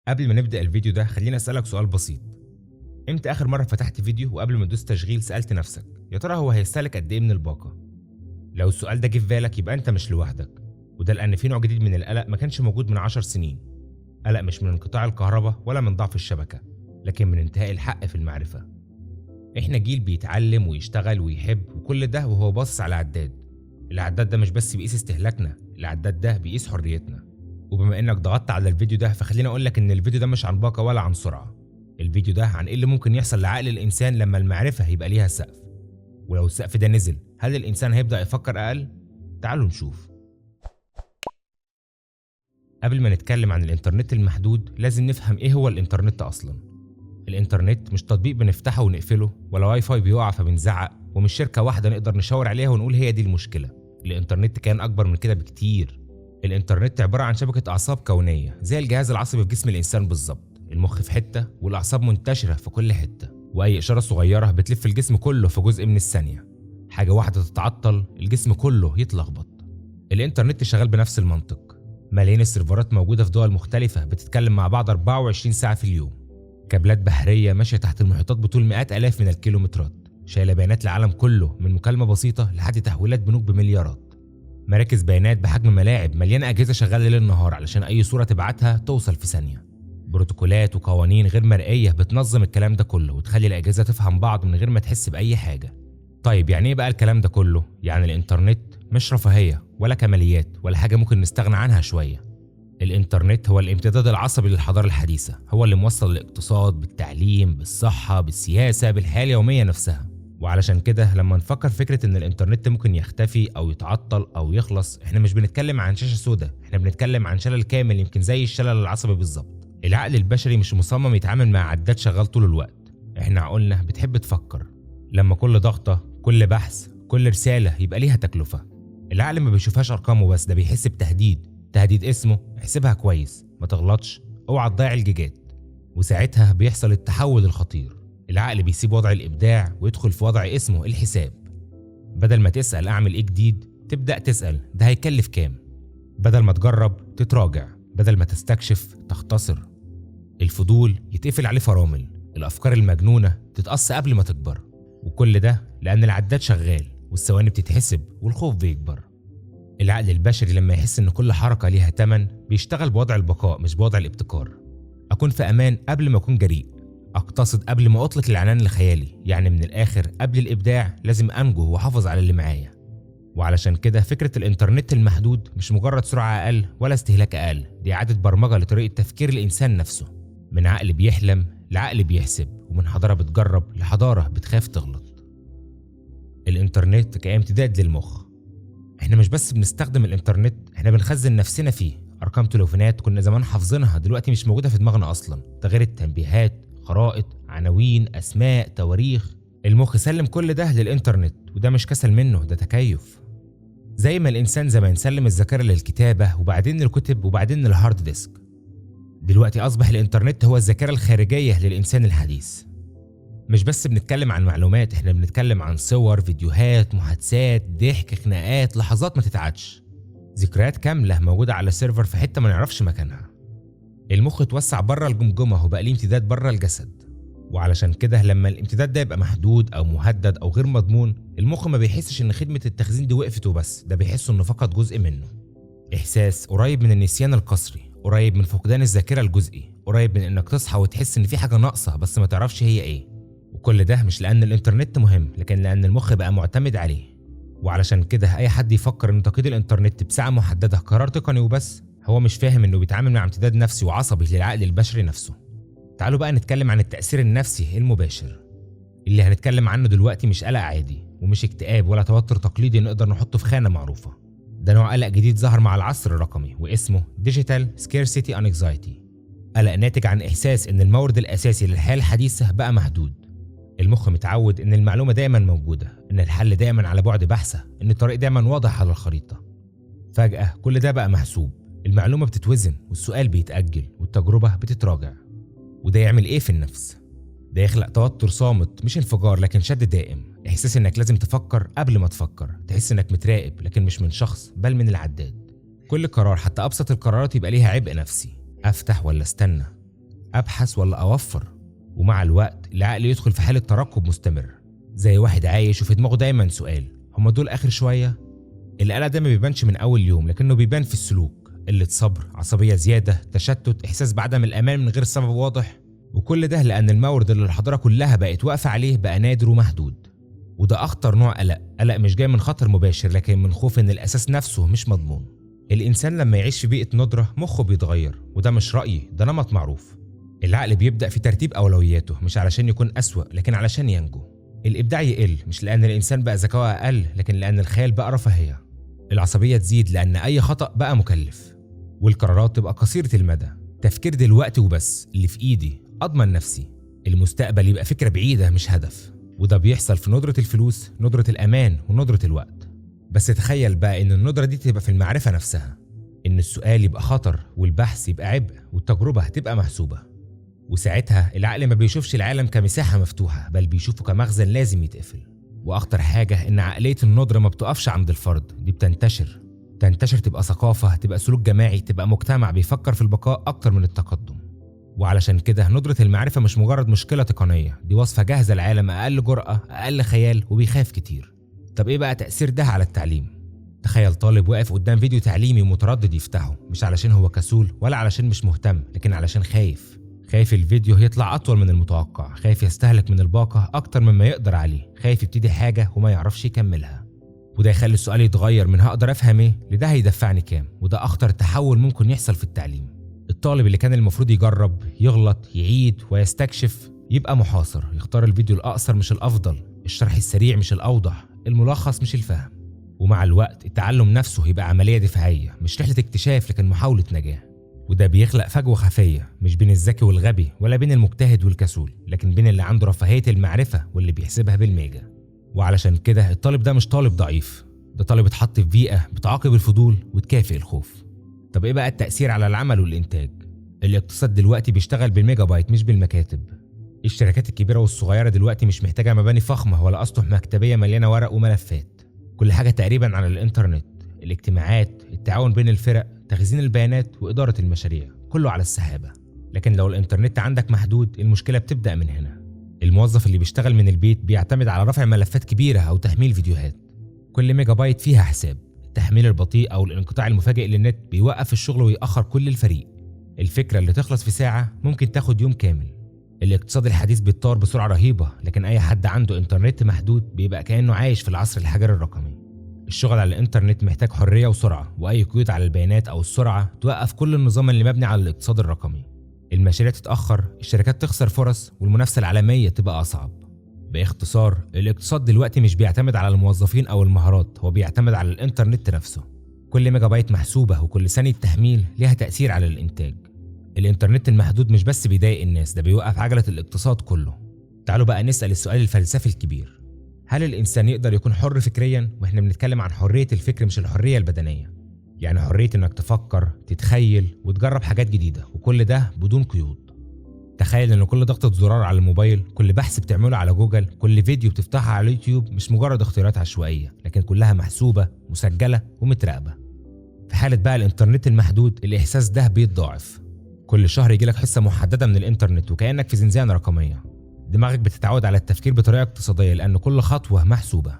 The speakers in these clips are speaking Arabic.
قبل ما نبدأ الفيديو ده خليني أسألك سؤال بسيط. امتى آخر مرة فتحت فيديو وقبل ما تدوس تشغيل سألت نفسك يا ترى هو هيستهلك قد إيه من الباقة؟ لو السؤال ده جه في بالك يبقى أنت مش لوحدك، وده لأن في نوع جديد من القلق ما كانش موجود من 10 سنين. قلق مش من انقطاع الكهرباء ولا من ضعف الشبكة، لكن من انتهاء الحق في المعرفة. إحنا جيل بيتعلم ويشتغل ويحب، وكل ده وهو باصص على عداد. العداد ده مش بس بيقيس استهلاكنا، العداد ده بيقيس حريتنا. وبما انك ضغطت على الفيديو ده فخليني اقول لك ان الفيديو ده مش عن باقة ولا عن سرعة. الفيديو ده عن ايه اللي ممكن يحصل لعقل الانسان لما المعرفة هيبقى ليها سقف. ولو السقف ده نزل هل الانسان هيبدأ يفكر اقل؟ تعالوا نشوف. قبل ما نتكلم عن الانترنت المحدود لازم نفهم ايه هو الانترنت اصلا. الانترنت مش تطبيق بنفتحه ونقفله، ولا واي فاي بيقع فبنزعق، ومش شركة واحدة نقدر نشاور عليها ونقول هي دي المشكلة. الانترنت كان اكبر من كده بكتير. الانترنت عبارة عن شبكة أعصاب كونية زي الجهاز العصبي في جسم الإنسان بالظبط. المخ في حتة والأعصاب منتشرة في كل حتة، وأي إشارة صغيرة بتلف الجسم كله في جزء من الثانية. حاجة واحدة تتعطل الجسم كله يتلخبط. الانترنت شغال بنفس المنطق. ملايين السيرفرات موجودة في دول مختلفة بتتكلم مع بعض 24 ساعة في اليوم. كابلات بحرية ماشية تحت المحيطات بطول مئات آلاف من الكيلومترات، شايلة بيانات العالم كله من مكالمة بسيطة لحد تحويلات بنوك بمليارات. مراكز بيانات بحجم ملاعب مليانه اجهزه شغاله ليل نهار علشان اي صوره تبعتها توصل في ثانيه. بروتوكولات وقوانين غير مرئيه بتنظم الكلام ده كله وتخلي الاجهزه تفهم بعض من غير ما تحس باي حاجه. طيب يعني ايه بقى الكلام ده كله؟ يعني الانترنت مش رفاهيه ولا كماليات ولا حاجه ممكن نستغنى عنها شويه. الانترنت هو الامتداد العصبي للحضاره الحديثه، هو اللي موصل الاقتصاد بالتعليم بالصحه بالسياسه بالحياه اليوميه نفسها. وعلشان كده لما نفكر فكرة ان الانترنت ممكن يختفي او يتعطل او يخلص، احنا مش بنتكلم عن شاشة سوداء، احنا بنتكلم عن شلل كامل يمكن زي الشلل العصبي بالظبط. العقل البشري مش مصمم يتعامل مع عداد شغال طول الوقت. احنا عقولنا بتحب تفكر. لما كل ضغطة كل بحث كل رسالة يبقى ليها تكلفة. العقل ما بيشوفهاش ارقام وبس، ده بيحس بتهديد اسمه احسبها كويس، ما تغلطش، اوعى تضيع الجيجات. وساعتها بيحصل التحول الخطير. العقل بيسيب وضع الإبداع ويدخل في وضع اسمه الحساب. بدل ما تسأل أعمل إيه جديد، تبدأ تسأل ده هيكلف كام؟ بدل ما تجرب تتراجع، بدل ما تستكشف تختصر. الفضول يتقفل عليه فرامل، الأفكار المجنونة تتقص قبل ما تكبر. وكل ده لأن العداد شغال والثواني بتتحسب والخوف بيكبر. العقل البشري لما يحس إن كل حركة ليها تمن بيشتغل بوضع البقاء مش بوضع الابتكار. أكون في أمان قبل ما أكون جريء، اقتصد قبل ما اطلق العنان الخيالي، يعني من الاخر قبل الابداع لازم انجو واحافظ على اللي معايا. وعلشان كده فكرة الانترنت المحدود مش مجرد سرعة اقل ولا استهلاك اقل، دي اعادة برمجة لطريقة تفكير الانسان نفسه. من عقل بيحلم لعقل بيحسب، ومن حضارة بتجرب لحضارة بتخاف تغلط. الانترنت كامتداد للمخ. احنا مش بس بنستخدم الانترنت، احنا بنخزن نفسنا فيه. ارقام تليفونات كنا زمان حافظينها دلوقتي مش موجودة في دماغنا اصلا، ده غير التنبيهات، خرائط، عناوين، أسماء، تواريخ. المخ سلم كل ده للإنترنت، وده مش كسل منه، ده تكيف. زي ما الإنسان زمان سلم الذاكرة للكتابة وبعدين للكتب وبعدين للهارد ديسك، دلوقتي أصبح الإنترنت هو الذاكرة الخارجية للإنسان الحديث. مش بس بنتكلم عن معلومات، احنا بنتكلم عن صور، فيديوهات، محادثات، ضحك، خناقات، لحظات ما تتعادش، ذكريات كاملة موجودة على سيرفر في حتة ما نعرفش مكانها. المخ اتوسع بره الجمجمه وبقى ليه امتداد بره الجسد. وعلشان كده لما الامتداد ده يبقى محدود او مهدد او غير مضمون، المخ ما بيحسش ان خدمه التخزين دي وقفت وبس، ده بيحس انه فقد جزء منه. احساس قريب من النسيان القسري، قريب من فقدان الذاكره الجزئي، قريب من انك تصحى وتحس ان في حاجه ناقصه بس ما تعرفش هي ايه. وكل ده مش لان الانترنت مهم، لكن لان المخ بقى معتمد عليه. وعلشان كده اي حد يفكر ان تقييد الانترنت بساعه محدده قرار تقني وبس، هو مش فاهم انه بيتعامل مع امتداد نفسي وعصبي للعقل البشري نفسه. تعالوا بقى نتكلم عن التأثير النفسي المباشر. اللي هنتكلم عنه دلوقتي مش قلق عادي ومش اكتئاب ولا توتر تقليدي نقدر نحطه في خانة معروفة. ده نوع قلق جديد ظهر مع العصر الرقمي واسمه Digital Scarcity Anxiety. قلق ناتج عن إحساس إن المورد الأساسي للحياة الحديثة بقى محدود. المخ متعود إن المعلومة دايما موجودة، إن الحل دايما على بعد بحثة، إن الطريق دايما واضح على الخريطة. فجأة كل ده بقى محسوب، المعلومة بتتوزن والسؤال بيتأجل والتجربة بتتراجع. وده يعمل ايه في النفس؟ ده يخلق توتر صامت مش انفجار لكن شد دائم، احساس انك لازم تفكر قبل ما تفكر، تحس انك متراقب لكن مش من شخص بل من العداد. كل قرار حتى ابسط القرارات يبقى ليها عبء نفسي، افتح ولا استنى، أبحث ولا أوفر؟ ومع الوقت العقل يدخل في حالة ترقب مستمر، زي واحد عايش وفي دماغه دايما سؤال: هما دول آخر شوية؟ القلق ده ما بيبانش من أول يوم، لكنه بيبان في السلوك: قلة صبر، عصبية زيادة، تشتت، إحساس بعدم الأمان من غير سبب واضح. وكل ده لأن المورد اللي الحضارة كلها بقت واقفة عليه بقى نادر ومحدود. وده أخطر نوع قلق مش جاي من خطر مباشر، لكن من خوف إن الأساس نفسه مش مضمون. الإنسان لما يعيش في بيئة ندرة مخه بيتغير، وده مش رأيي، ده نمط معروف. العقل بيبدأ في ترتيب أولوياته، مش علشان يكون أسوأ لكن علشان ينجو. الإبداع يقل مش لأن الإنسان بقى ذكاؤه أقل، لكن لأن الخيال بقى رفاهية. العصبية تزيد لأن أي خطأ بقى مكلف، والقرارات تبقى قصيرة المدى. تفكير دلوقتي وبس، اللي في إيدي أضمن نفسي. المستقبل يبقى فكرة بعيدة مش هدف، وده بيحصل في ندرة الفلوس، ندرة الأمان، وندرة الوقت. بس تخيل بقى إن الندرة دي تبقى في المعرفة نفسها، إن السؤال يبقى خطر، والبحث يبقى عبء، والتجربة هتبقى محسوبة. وساعتها العقل ما بيشوفش العالم كمساحة مفتوحة، بل بيشوفه كمخزن لازم يتقفل. وأخطر حاجة إن عقلية الندرة ما بتقفش عند الفرد، دي بتنتشر تبقى ثقافة، تبقى سلوك جماعي، تبقى مجتمع بيفكر في البقاء أكتر من التقدم. وعلشان كده ندرة المعرفة مش مجرد مشكلة تقنية، دي وصفة جاهزة العالم أقل جرأة، أقل خيال، وبيخاف كتير. طب إيه بقى تأثير ده على التعليم؟ تخيل طالب واقف قدام فيديو تعليمي متردد يفتحه، مش علشان هو كسول ولا علشان مش مهتم، لكن علشان خايف الفيديو يطلع أطول من المتوقع، خايف يستهلك من الباقة أكتر مما يقدر عليه، خايف يبتدي حاجة وما يعرفش يكملها. وده يخلي السؤال يتغير من هقدر أفهم إيه لده هيدفعني كام. وده أخطر تحول ممكن يحصل في التعليم. الطالب اللي كان المفروض يجرب، يغلط، يعيد ويستكشف، يبقى محاصر، يختار الفيديو الأقصر مش الأفضل، الشرح السريع مش الأوضح، الملخص مش الفهم. ومع الوقت التعلم نفسه يبقى عملية دفاعية، مش رحلة اكتشاف لكن محاولة نجاة. وده بيخلق فجوة خفية، مش بين الذكي والغبي، ولا بين المجتهد والكسول، لكن بين اللي عنده رفاهية المعرفة واللي بيحسبها بالميجا. وعلشان كده الطالب ده مش طالب ضعيف، ده طالب اتحط في بيئة بتعاقب الفضول وتكافئ الخوف. طب ايه بقى التأثير على العمل والإنتاج؟ الاقتصاد دلوقتي بيشتغل بالميجا بايت مش بالمكاتب. الشركات الكبيرة والصغيرة دلوقتي مش محتاجة مباني فخمة ولا أسطح مكتبية مليانة ورق وملفات. كل حاجة تقريبا على الإنترنت، الاجتماعات، التعاون بين الفرق، تخزين البيانات، وإدارة المشاريع، كله على السحابة. لكن لو الإنترنت عندك محدود، المشكلة بتبدأ من هنا. الموظف اللي بيشتغل من البيت بيعتمد على رفع ملفات كبيرة أو تحميل فيديوهات، كل ميجا بايت فيها حساب. التحميل البطيء أو الانقطاع المفاجئ للنت بيوقف الشغل ويأخر كل الفريق. الفكرة اللي تخلص في ساعة ممكن تاخد يوم كامل. الاقتصاد الحديث بيتطور بسرعة رهيبة، لكن أي حد عنده إنترنت محدود بيبقى كأنه عايش في العصر الحجري الرقمي. الشغل على الإنترنت محتاج حرية وسرعة، وأي قيود على البيانات أو السرعة توقف كل النظام اللي مبني على الاقتصاد الرقمي. المشاريع تتأخر، الشركات تخسر فرص، والمنافسة العالمية تبقى أصعب. باختصار، الاقتصاد دلوقتي مش بيعتمد على الموظفين أو المهارات، هو بيعتمد على الإنترنت نفسه. كل ميجا بايت محسوبة، وكل ثانية تحميل ليها تأثير على الإنتاج. الإنترنت المحدود مش بس بيضايق الناس، ده بيوقف عجلة الاقتصاد كله. تعالوا بقى نسأل السؤال الفلسفي الكبير: هل الإنسان يقدر يكون حر فكريا؟ وإحنا بنتكلم عن حرية الفكر مش الحرية البدنية، يعني حرية إنك تفكر، تتخيل، وتجرب حاجات جديدة، وكل ده بدون قيود. تخيل إن كل ضغطة زرار على الموبايل، كل بحث بتعمله على جوجل، كل فيديو بتفتحه على اليوتيوب مش مجرد اختيارات عشوائية، لكن كلها محسوبة، مسجلة، ومتراقبة. في حالة بقى الإنترنت المحدود، الإحساس ده بيتضاعف. كل شهر يجيلك حصة محددة من الإنترنت، وكأنك في زنزانة رقمية. دماغك بتتعود على التفكير بطريقة اقتصادية، لأن كل خطوة محسوبة.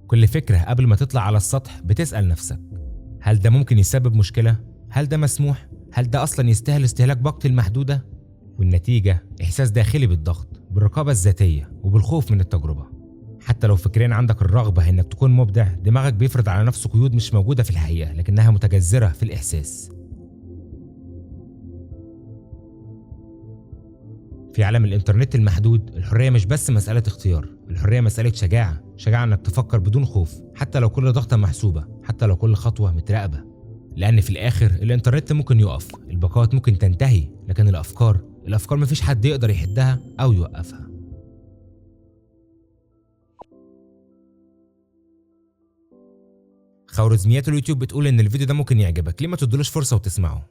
كل فكرة قبل ما تطلع على السطح بتسأل نفسك: هل ده ممكن يسبب مشكلة؟ هل ده مسموح؟ هل ده أصلا يستاهل استهلاك باقتي المحدودة؟ والنتيجة إحساس داخلي بالضغط، بالرقابة الذاتية، وبالخوف من التجربة. حتى لو فكريا عندك الرغبة إنك تكون مبدع، دماغك بيفرض على نفسه قيود مش موجودة في الحقيقة، لكنها متجذرة في الإحساس. في عالم الإنترنت المحدود، الحرية مش بس مسألة اختيار، الحرية مسألة شجاعة إنك تفكر بدون خوف، حتى لو كل ضغطة محسوبة، حتى لو كل خطوة متراقبة. لأن في الآخر الإنترنت ممكن يقف، الباقات ممكن تنتهي، لكن الأفكار مفيش حد يقدر يحدها أو يوقفها. خوارزميات اليوتيوب بتقول إن الفيديو ده ممكن يعجبك، ليه ما تدلوش فرصة وتسمعه؟